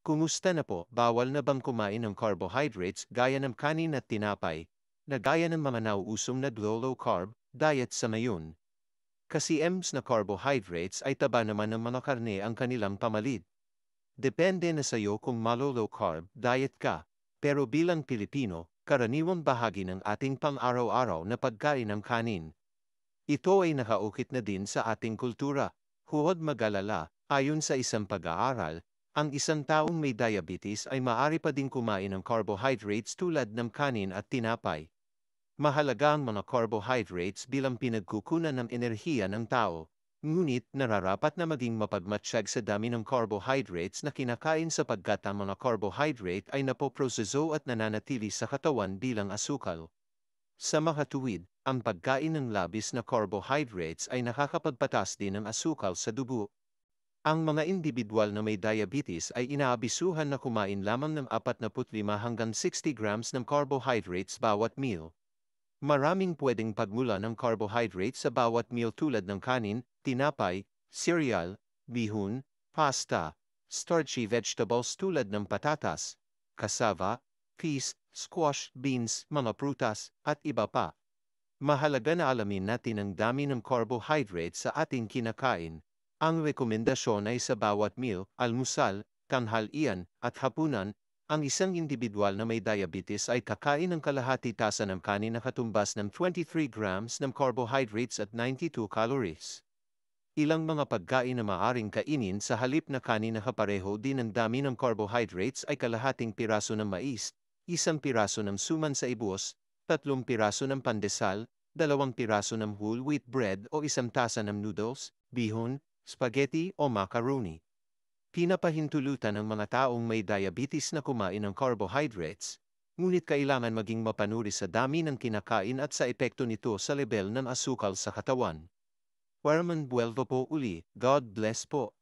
Kumusta na po? Bawal na bang kumain ng carbohydrates gaya ng kanin at tinapay, na gaya ng mga nauusong na low carb diet sa ngayon? Kasi EMS na carbohydrates ay taba naman ng mga karne ang kanilang pamalit. Depende na sa iyo kung malo-low carb diet ka, pero bilang Pilipino, karaniwang bahagi ng ating pang-araw-araw na pagkain ng kanin. Ito ay nakaukit na din sa ating kultura. Huwag mag-alala, ayon sa isang pag-aaral, ang isang taong may diabetes ay maaari pa din kumain ng carbohydrates tulad ng kanin at tinapay. Mahalaga ang mga carbohydrates bilang pinagkukunan ng enerhiya ng tao, ngunit nararapat na maging mapagmatsyag sa dami ng carbohydrates na kinakain sapagkat ang mga carbohydrate ay napoproseso at nananatili sa katawan bilang asukal. Sa makatuwid, ang pagkain ng labis na carbohydrates ay nakakapagpatas din ng asukal sa dugo. Ang mga indibidwal na may diabetes ay inaabisuhan na kumain lamang ng 45 hanggang 60 grams ng carbohydrates bawat meal. Maraming pwedeng pagmula ng carbohydrates sa bawat meal tulad ng kanin, tinapay, cereal, bihon, pasta, starchy vegetables tulad ng patatas, cassava, peas, squash, beans, mga prutas, at iba pa. Mahalaga na alamin natin ang dami ng carbohydrates sa ating kinakain. Ang rekomendasyon ay sa bawat meal, almusal, tanghalian, at hapunan, ang isang indibidwal na may diabetes ay kakain ng kalahati tasa ng kanin na katumbas ng 23 grams ng carbohydrates at 92 calories. Ilang mga pagkain na maaring kainin sa halip na kanin na kapareho din ng dami ng carbohydrates ay kalahating piraso ng mais, isang piraso ng suman sa ibos, 3 piraso ng pandesal, 2 piraso ng whole wheat bread o 1 tasa ng noodles, bihon, spaghetti o macaroni. Pinapahintulutan ng mga taong may diabetes na kumain ng carbohydrates, ngunit kailangan maging mapanuri sa dami ng kinakain at sa epekto nito sa level ng asukal sa katawan. Warman Buelvo po uli, God bless po.